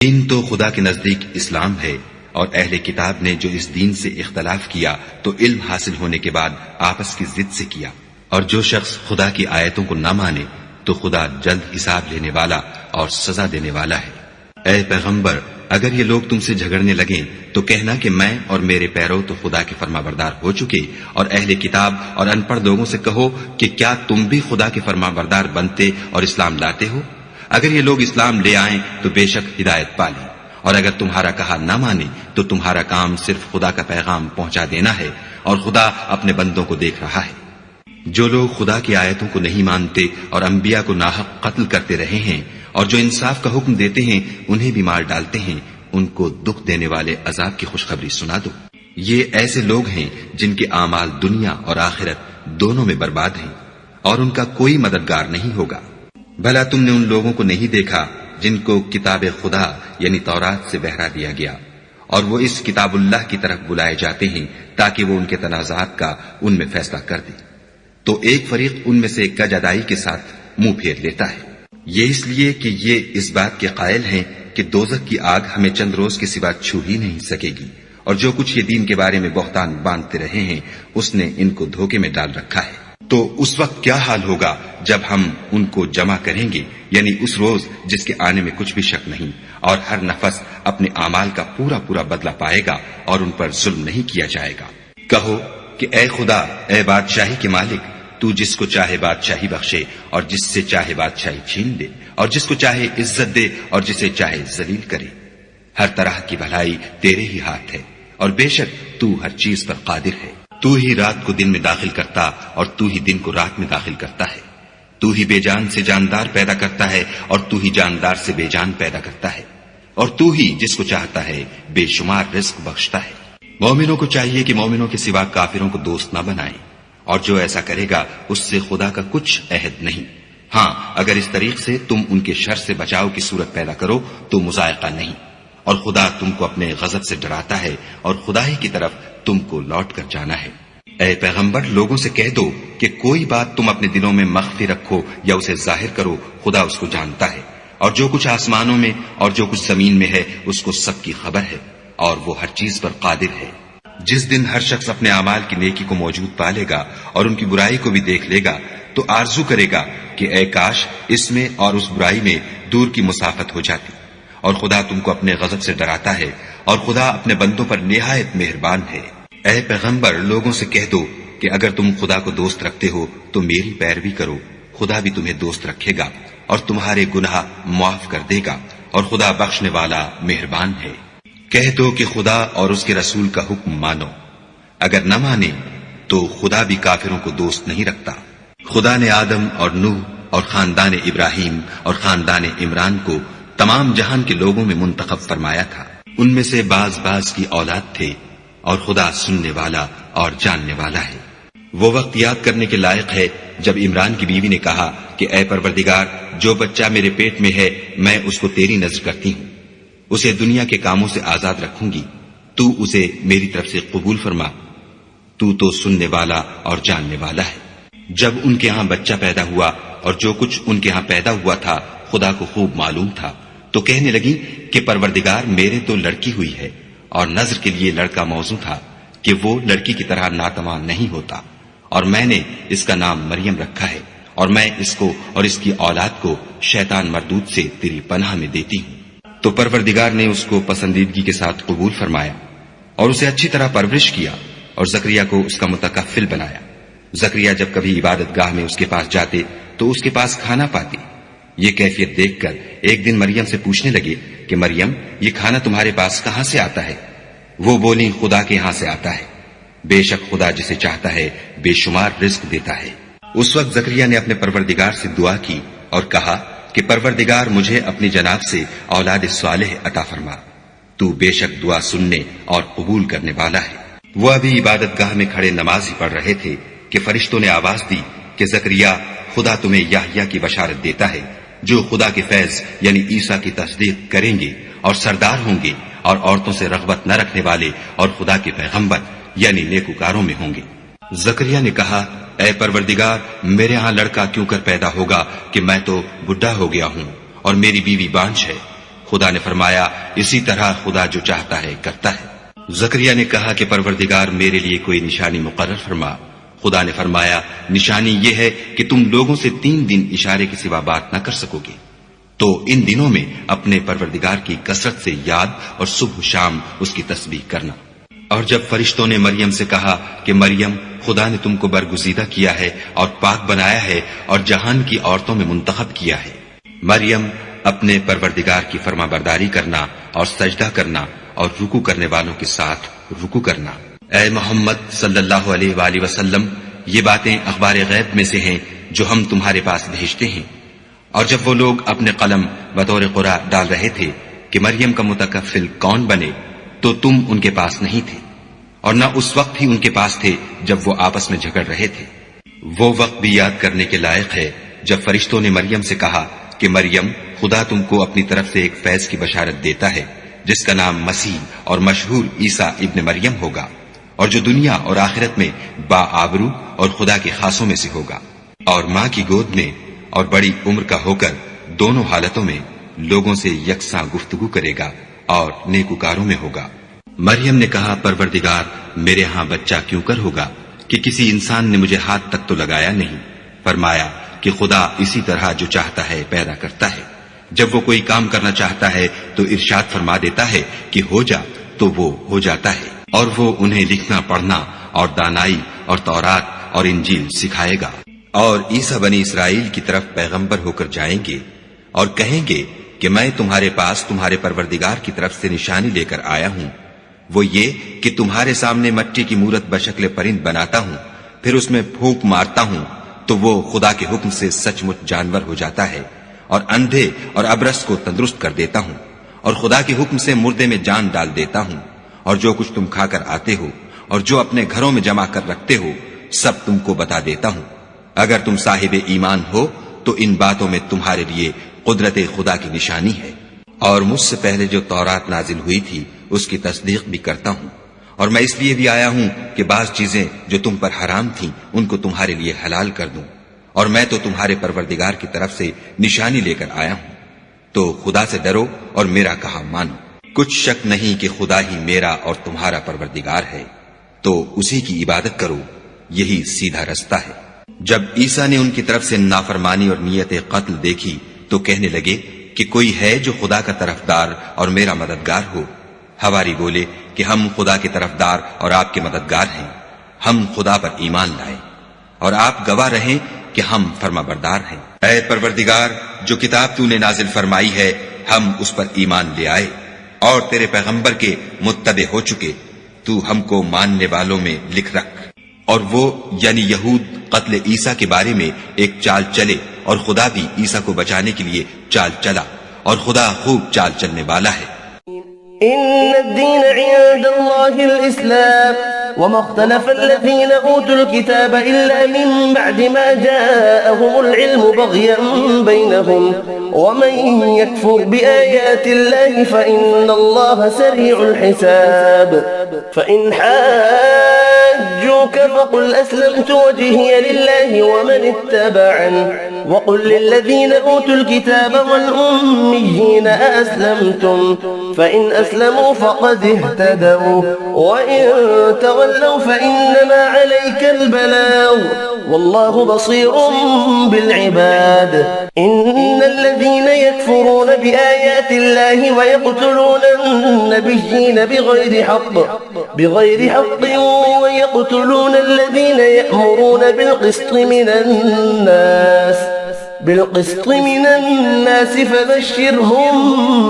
دین تو خدا کے نزدیک اسلام ہے، اور اہل کتاب نے جو اس دین سے اختلاف کیا تو علم حاصل ہونے کے بعد آپس کی ضد سے کیا، اور جو شخص خدا کی آیتوں کو نہ مانے تو خدا جلد حساب لینے والا اور سزا دینے والا ہے۔ اے پیغمبر، اگر یہ لوگ تم سے جھگڑنے لگیں تو کہنا کہ میں اور میرے پیرو تو خدا کے فرمانبردار ہو چکے، اور اہل کتاب اور ان پڑھ لوگوں سے کہو کہ کیا تم بھی خدا کے فرمانبردار بنتے اور اسلام لاتے ہو؟ اگر یہ لوگ اسلام لے آئیں تو بے شک ہدایت پالیں، اور اگر تمہارا کہا نہ مانے تو تمہارا کام صرف خدا کا پیغام پہنچا دینا ہے، اور خدا اپنے بندوں کو دیکھ رہا ہے۔ جو لوگ خدا کی آیتوں کو نہیں مانتے اور انبیاء کو ناحق قتل کرتے رہے ہیں، اور جو انصاف کا حکم دیتے ہیں انہیں بھی مار ڈالتے ہیں، ان کو دکھ دینے والے عذاب کی خوشخبری سنا دو۔ یہ ایسے لوگ ہیں جن کے اعمال دنیا اور آخرت دونوں میں برباد ہیں، اور ان کا کوئی مددگار نہیں ہوگا۔ بھلا تم نے ان لوگوں کو نہیں دیکھا جن کو کتاب خدا یعنی تورات سے بہرا دیا گیا، اور وہ اس کتاب اللہ کی طرف بلائے جاتے ہیں تاکہ وہ ان کے تنازعات کا ان میں فیصلہ کر دے، تو ایک فریق ان میں سے کج ادائی کے ساتھ منہ پھیر لیتا ہے۔ یہ اس لیے کہ یہ اس بات کے قائل ہیں کہ دوزخ کی آگ ہمیں چند روز کے سوا چھو ہی نہیں سکے گی، اور جو کچھ یہ دین کے بارے میں بہتان باندھتے رہے ہیں اس نے ان کو دھوکے میں ڈال رکھا ہے۔ تو اس وقت کیا حال ہوگا جب ہم ان کو جمع کریں گے، یعنی اس روز جس کے آنے میں کچھ بھی شک نہیں، اور ہر نفس اپنے اعمال کا پورا پورا بدلہ پائے گا اور ان پر ظلم نہیں کیا جائے گا۔ کہو کہ اے خدا، اے بادشاہی کے مالک، تو جس کو چاہے بادشاہی بخشے اور جس سے چاہے بادشاہی چھین لے، اور جس کو چاہے عزت دے اور جسے چاہے ذلیل کرے۔ ہر طرح کی بھلائی تیرے ہی ہاتھ ہے، اور بے شک تو ہر چیز پر قادر ہے۔ تو ہی رات کو دن میں داخل کرتا اور تو ہی دن کو رات میں داخل کرتا ہے۔ تو ہی بے جان سے جاندار پیدا کرتا ہے اور تو ہی جاندار سے بے جان پیدا کرتا ہے، اور تو ہی جس کو چاہتا ہے بے شمار رزق بخشتا ہے۔ مومنوں کو چاہیے کہ مومنوں کے سوا کافروں کو دوست نہ بنائیں، اور جو ایسا کرے گا اس سے خدا کا کچھ عہد نہیں۔ ہاں، اگر اس طریق سے تم ان کے شر سے بچاؤ کی صورت پیدا کرو تو مذائقہ نہیں، اور خدا تم کو اپنے غضب سے ڈراتا ہے، اور خدا ہی کی طرف تم کو لوٹ کر جانا ہے۔ اے پیغمبر، لوگوں سے کہہ دو کہ کوئی بات تم اپنے دلوں میں مخفی رکھو یا اسے ظاہر کرو، خدا اس کو جانتا ہے، اور جو کچھ آسمانوں میں اور جو کچھ زمین میں ہے اس کو سب کی خبر ہے، اور وہ ہر چیز پر قادر ہے۔ جس دن ہر شخص اپنے اعمال کی نیکی کو موجود پالے گا اور ان کی برائی کو بھی دیکھ لے گا تو آرزو کرے گا کہ اے کاش اس میں اور اس برائی میں دور کی مسافت ہو جاتی۔ اور خدا تم کو اپنے غضب سے ڈراتا ہے، اور خدا اپنے بندوں پر نہایت مہربان ہے۔ اے پیغمبر، لوگوں سے کہہ دو کہ اگر تم خدا کو دوست رکھتے ہو تو میری پیروی کرو، خدا بھی تمہیں دوست رکھے گا اور تمہارے گناہ معاف کر دے گا، اور خدا بخشنے والا مہربان ہے۔ کہہ دو کہ خدا اور اس کے رسول کا حکم مانو، اگر نہ مانے تو خدا بھی کافروں کو دوست نہیں رکھتا۔ خدا نے آدم اور نوح اور خاندان ابراہیم اور خاندان عمران کو تمام جہان کے لوگوں میں منتخب فرمایا تھا، ان میں سے بعض بعض کی اولاد تھے، اور خدا سننے والا اور جاننے والا ہے۔ وہ وقت یاد کرنے کے لائق ہے جب عمران کی بیوی نے کہا کہ اے پروردگار، جو بچہ میرے پیٹ میں ہے میں اس کو تیری نذر کرتی ہوں، اسے دنیا کے کاموں سے آزاد رکھوں گی، تو اسے میری طرف سے قبول فرما، تو سننے والا اور جاننے والا ہے۔ جب ان کے ہاں بچہ پیدا ہوا اور جو کچھ ان کے ہاں پیدا ہوا تھا خدا کو خوب معلوم تھا، تو کہنے لگی کہ پروردگار، میرے تو لڑکی ہوئی ہے، اور نذر کے لیے لڑکا موزوں تھا کہ وہ لڑکی کی طرح ناتواں نہیں ہوتا، اور میں نے اس کا نام مریم رکھا ہے، اور میں اس کو اور اس کی اولاد کو شیطان مردود سے تیری پناہ میں دیتی ہوں۔ تو پروردگار نے اس کو پسندیدگی کے ساتھ قبول فرمایا اور اسے اچھی طرح پرورش کیا، اور زکریا کو اس کا متکفل بنایا۔ زکریا جب کبھی عبادت گاہ میں اس کے پاس جاتے تو اس کے پاس کھانا پاتے۔ یہ کیفیت دیکھ کر ایک دن مریم سے پوچھنے لگے کہ مریم، یہ کھانا تمہارے پاس کہاں سے آتا ہے؟ وہ بولی، خدا کے ہاں سے آتا ہے، بے شک خدا جسے چاہتا ہے بے شمار رزق دیتا ہے۔ اس وقت زکریا نے اپنے پروردگار سے دعا کی اور کہا کہ پروردگار، مجھے اپنی جناب سے اولاد صالح عطا فرما، تو بے شک دعا سننے اور قبول کرنے والا ہے۔ وہ ابھی عبادت گاہ میں کھڑے نماز ہی پڑھ رہے تھے کہ فرشتوں نے آواز دی کہ زکریا، خدا تمہیں یحییٰ کی بشارت دیتا ہے، جو خدا کے فیض یعنی عیسیٰ کی تصدیق کریں گے اور سردار ہوں گے، اور عورتوں سے رغبت نہ رکھنے والے اور خدا کے پیغمبر یعنی نیکوکاروں میں ہوں گے۔ زکریا نے کہا، اے پروردگار، میرے ہاں لڑکا کیوں کر پیدا ہوگا کہ میں تو بڈھا ہو گیا ہوں اور میری بیوی بانجھ ہے۔ خدا نے فرمایا اسی طرح خدا جو چاہتا ہے کرتا ہے۔ زکریا نے کہا کہ پروردگار میرے لیے کوئی نشانی مقرر فرما۔ خدا نے فرمایا نشانی یہ ہے کہ تم لوگوں سے 3 دن اشارے کے سوا بات نہ کر سکو گے، تو ان دنوں میں اپنے پروردگار کی کثرت سے یاد اور صبح و شام اس کی تسبیح کرنا۔ اور جب فرشتوں نے مریم سے کہا کہ مریم خدا نے تم کو برگزیدہ کیا ہے اور پاک بنایا ہے اور جہان کی عورتوں میں منتخب کیا ہے، مریم اپنے پروردگار کی فرما برداری کرنا اور سجدہ کرنا اور رکوع کرنے والوں کے ساتھ رکوع کرنا۔ اے محمد صلی اللہ علیہ وآلہ وسلم، یہ باتیں اخبار غیب میں سے ہیں جو ہم تمہارے پاس بھیجتے ہیں۔ اور جب وہ لوگ اپنے قلم بطور قرآ ڈال رہے تھے کہ مریم کا متکفل کون بنے، تو تم ان کے پاس نہیں تھے، اور نہ اس وقت ہی ان کے پاس تھے جب وہ آپس میں جھگڑ رہے تھے۔ وہ وقت بھی یاد کرنے کے لائق ہے جب فرشتوں نے مریم سے کہا کہ مریم خدا تم کو اپنی طرف سے ایک فیض کی بشارت دیتا ہے جس کا نام مسیح اور مشہور عیسیٰ ابن مریم ہوگا، اور جو دنیا اور آخرت میں با آبرو اور خدا کے خاصوں میں سے ہوگا، اور ماں کی گود میں اور بڑی عمر کا ہو کر دونوں حالتوں میں لوگوں سے یکساں گفتگو کرے گا اور نیکوکاروں میں ہوگا۔ مریم نے کہا پروردگار میرے ہاں بچہ کیوں کر ہوگا کہ کسی انسان نے مجھے ہاتھ تک تو لگایا نہیں۔ فرمایا کہ خدا اسی طرح جو چاہتا ہے پیدا کرتا ہے، جب وہ کوئی کام کرنا چاہتا ہے تو ارشاد فرما دیتا ہے کہ ہو جا تو وہ ہو جاتا ہے، اور وہ انہیں لکھنا پڑھنا اور دانائی اور تورات اور انجیل سکھائے گا۔ اور عیسیٰ بنی اسرائیل کی طرف پیغمبر ہو کر جائیں گے اور کہیں گے کہ میں تمہارے پاس تمہارے پروردگار کی طرف سے نشانی لے کر آیا ہوں، وہ یہ کہ تمہارے سامنے مٹی کی مورت بشکل پرند بناتا ہوں، پھر اس میں پھونک مارتا ہوں تو وہ خدا کے حکم سے سچ مچ جانور ہو جاتا ہے، اور اندھے اور ابرص کو تندرست کر دیتا ہوں، اور خدا کے حکم سے مردے میں جان ڈال دیتا ہوں، اور جو کچھ تم کھا کر آتے ہو اور جو اپنے گھروں میں جمع کر رکھتے ہو سب تم کو بتا دیتا ہوں۔ اگر تم صاحب ایمان ہو تو ان باتوں میں تمہارے لیے قدرت خدا کی نشانی ہے۔ اور مجھ سے پہلے جو تورات نازل ہوئی تھی اس کی تصدیق بھی کرتا ہوں، اور میں اس لیے بھی آیا ہوں کہ بعض چیزیں جو تم پر حرام تھیں ان کو تمہارے لیے حلال کر دوں، اور میں تو تمہارے پروردگار کی طرف سے نشانی لے کر آیا ہوں، تو خدا سے ڈرو اور میرا کہا مانو۔ کچھ شک نہیں کہ خدا ہی میرا اور تمہارا پروردگار ہے، تو اسی کی عبادت کرو، یہی سیدھا رستہ ہے۔ جب عیسیٰ نے ان کی طرف سے نافرمانی اور نیت قتل دیکھی تو کہنے لگے کہ کوئی ہے جو خدا کا طرفدار اور میرا مددگار ہو؟ حواری بولے کہ ہم خدا کے طرفدار اور آپ کے مددگار ہیں، ہم خدا پر ایمان لائے اور آپ گواہ رہیں کہ ہم فرما بردار ہیں۔ اے پروردگار، جو کتاب تو نے نازل فرمائی ہے ہم اس پر ایمان لے آئے اور تیرے پیغمبر کے متبع ہو چکے، تو ہم کو ماننے والوں میں لکھ رکھ۔ اور وہ یعنی یہود قتل عیسیٰ کے بارے میں ایک چال چلے، اور خدا بھی عیسیٰ کو بچانے کے لیے چال چلا، اور خدا خوب چال چلنے والا ہے۔ إن الدين عند الله الإسلام وما اختلف الذين أوتوا الكتاب إلا من بعد ما جاءهم العلم بغيا بينهم ومن يكفر بآيات الله فإن الله سريع الحساب فإن حاجوك فقل أسلمت وجهي لله ومن اتبعني وقل للذين أوتوا الكتاب والأميين أأسلمتم فإن أسلموا فقد اهتدوا وإن تولوا فإنما عليك البلاغ والله بصير بالعباد إن الذين يكفرون بآيات الله ويقتلون النبيين بغير حق ويقتلون الذين يأمرون بالقسط من الناس فبشرهم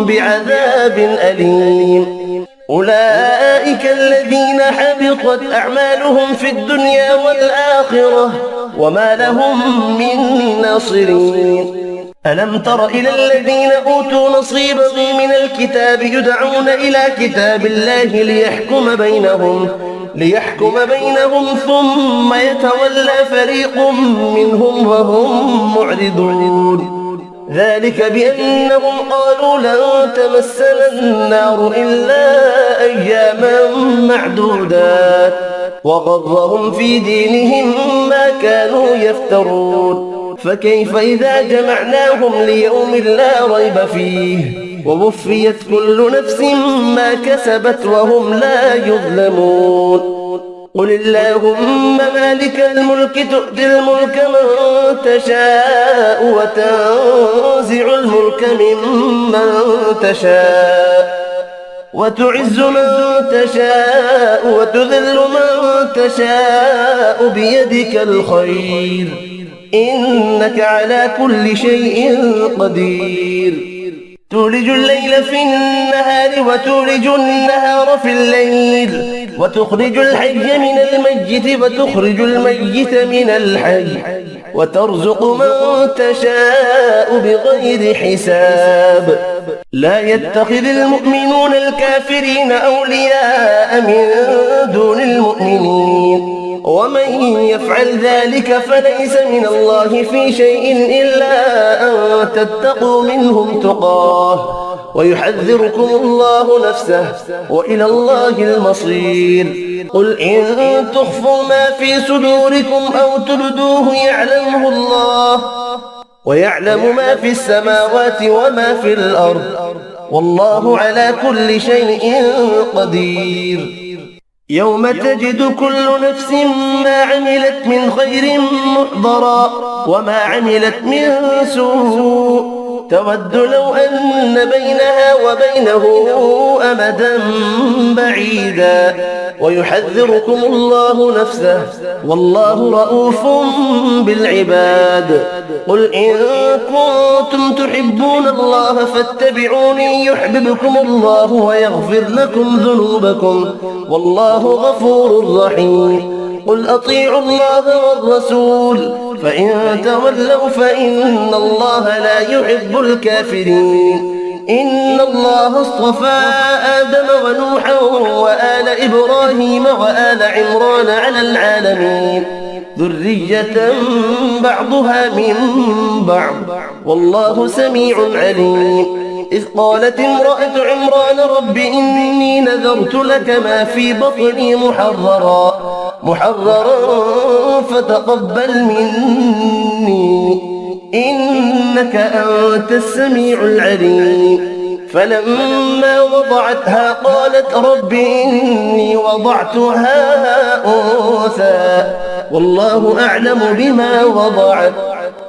بعذاب أليم أولئك الذين حبطت أعمالهم في الدنيا والآخرة وما لهم من ناصرين ألم تر إلى الذين أوتوا نصيبا من الكتاب يدعون إلى كتاب الله ليحكم بينهم ثم يتولى فريق منهم وهم معرضون ذلك بأنهم قالوا لن تمسنا النار إلا أياما معدودات وغرهم في دينهم ما كانوا يفترون فكيف إذا جمعناهم ليوم لا ريب فيه ووفيت كل نفس ما كسبت وهم لا يظلمون. قل اللهم مالك الملك تؤتي الملك من تشاء وتنزع الملك ممن تشاء وتعز من تشاء وتذل من تشاء بيدك الخير إنك على كل شيء قدير. تولج الليل في النهار وتولج النهار في الليل وتخرج الحي من الميت وتخرج الميت من الحي وترزق من تشاء بغير حساب. لا يتخذ المؤمنون الكافرين أولياء من دون المؤمنين ومن يفعل ذلك فليس من الله في شيء إلا أن تتقوا منهم تقاه ويحذركم الله نفسه وإلى الله المصير. قل إن تخفوا ما في صدوركم أو تبدوه يعلمه الله ويعلم ما في السماوات وما في الأرض والله على كل شيء قدير. يوم تجد كل نفس ما عملت من خير محضرا وما عملت من سوء تود لو أن بينها وبينه أمدا بعيدا ويحذركم الله نفسه والله رؤوف بالعباد. قل إن كنتم تحبون الله فاتبعوني يحببكم الله ويغفر لكم ذنوبكم والله غفور رحيم. قل أطيعوا الله والرسول فإن تولوا فإن الله لا يحب الكافرين. إن الله اصطفى آدم ونوحا وآل إبراهيم وآل عمران على العالمين ذرية بعضها من بعض والله سميع عليم. إذ قالت امرأة عمران رب إني نذرت لك ما في بطني محررا فتقبل مني إنك أنت السميع العليم. فلما وضعتها قالت رب إني وضعتها أنثى والله أعلم بما وضعت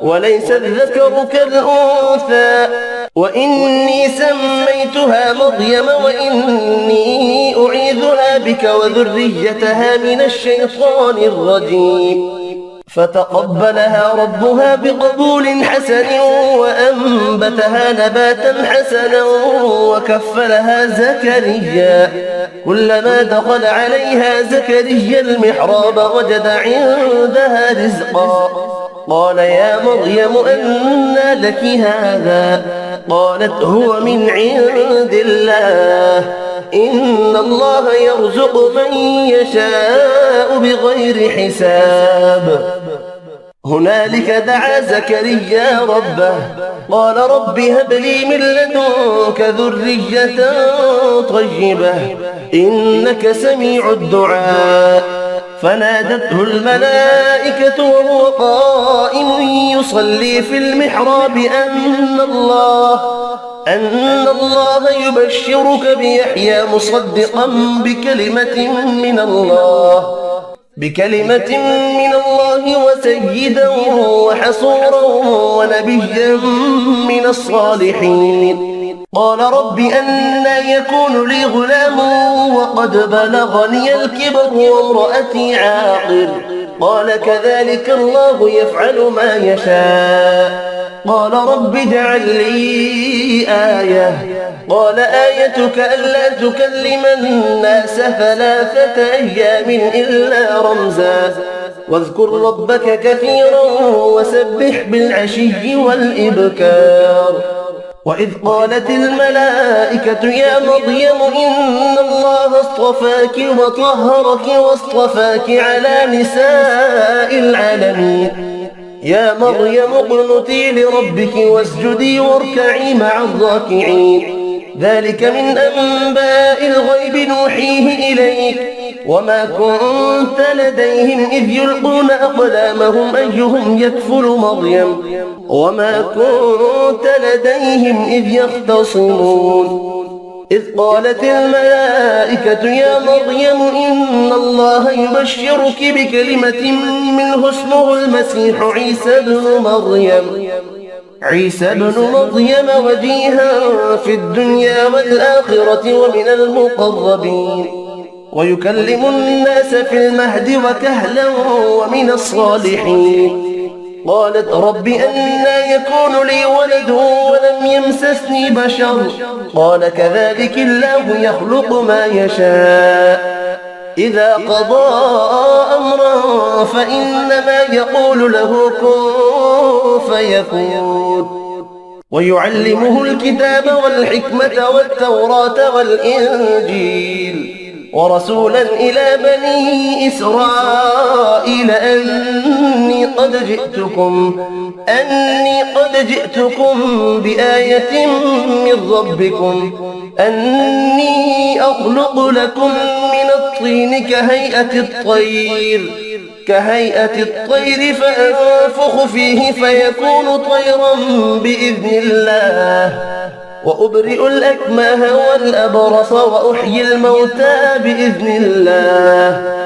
وليس الذكر كالأنثى وإني سميتها مريم وإني أعيذها بك وذريتها من الشيطان الرجيم. فتقبلها ربها بقبول حسن وأنبتها نباتا حسنا وكفلها زكريا. كلما دخل عليها زكريا المحراب وجد عندها رزقا قال يا مريم أنى لك هذا قالت هو من عند الله إن الله يرزق من يشاء بغير حساب. هنالك دعا زكريا ربه قال رب هب لي من لدنك ذرية طيبة إنك سميع الدعاء. فنادته الملائكة وهو قائم يصلي في المحراب أن الله يبشرك بيحيى مصدقا بكلمة من الله وسيدا وحصورا ونبيا من الصالحين. قال رب أنى يكون لي غلام وقد بلغني الكبر وامرأتي عاقر قال كذلك الله يفعل ما يشاء. قال رب اجعل لي آية قال آيتك ألا تكلم الناس 3 أيام إلا رمزا واذكر ربك كثيرا وسبح بالعشي والإبكار. وإذ قالت الملائكة يا مريم إن الله اصطفاك وطهرك واصطفاك على نساء العالمين يا مريم اقنتي لربك واسجدي واركعي مع الراكعين. ذلك من أنباء الغيب نوحيه إليك وما كنت لديهم إذ يلقون أقلامهم أيهم يكفل مريم وما كنت لديهم إذ يختصمون إذ قالت الملائكة يا مريم إن الله يبشرك بكلمة منه اسمه المسيح عيسى بن مريم وجيها في الدنيا والآخرة ومن المقربين ويكلم الناس في المهد وكهلا ومن الصالحين قالت رب أنى يكون لي ولد ولم يمسسني بشر قال كذلك الله يخلق ما يشاء إذا قضى أمرا فإنما يقول له كن فيكون ويعلمه الكتاب والحكمة والتوراة والإنجيل ورسولا إلى بني إسرائيل أني قد جئتكم بآية من ربكم أني أخلق لكم من الطين كهيئة الطير فأنفخ فيه فيكون طيرا بإذن الله وأبرئ الأكمه والأبرص وأحيي الموتى بإذن الله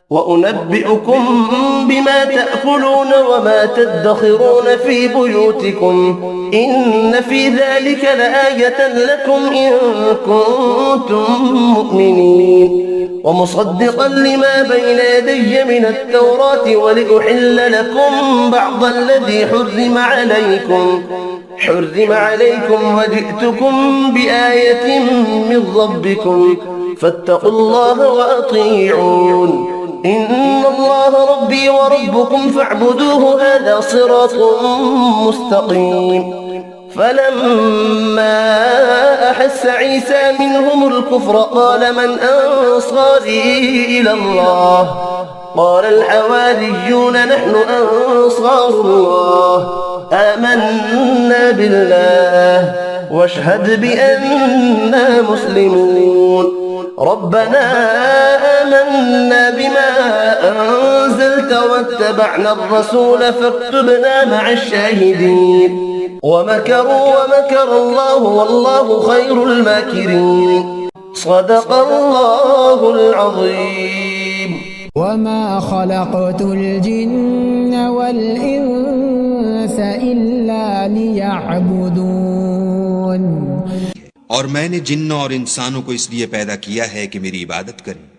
وأنبئكم بما تأكلون وما تدخرون في بيوتكم إن في ذلك لآية لكم إن كنتم مؤمنين ومصدقا لما بين يدي من التوراة ولأحل لكم بعض الذي حرم عليكم وجئتكم بآية من ربكم فاتقوا الله وأطيعون إن الله ربي وربكم فاعبدوه هذا صراط مستقيم فلما أحس عيسى منهم الكفر قال من أنصاري إلى الله قال الحواريون نحن أنصار الله آمنا بالله واشهد بأننا مسلمون ربنا آمنا بما أنزلت واتبعنا الرسول فاكتبنا مع الشاهدين ومكروا ومكر الله والله خير الماكرين صدق الله العظيم وما خلقت الجن والإنس إلا ليعبدون और मैंने जिन्न और इंसानों को इसलिए पैदा किया है कि मेरी इबादत करें।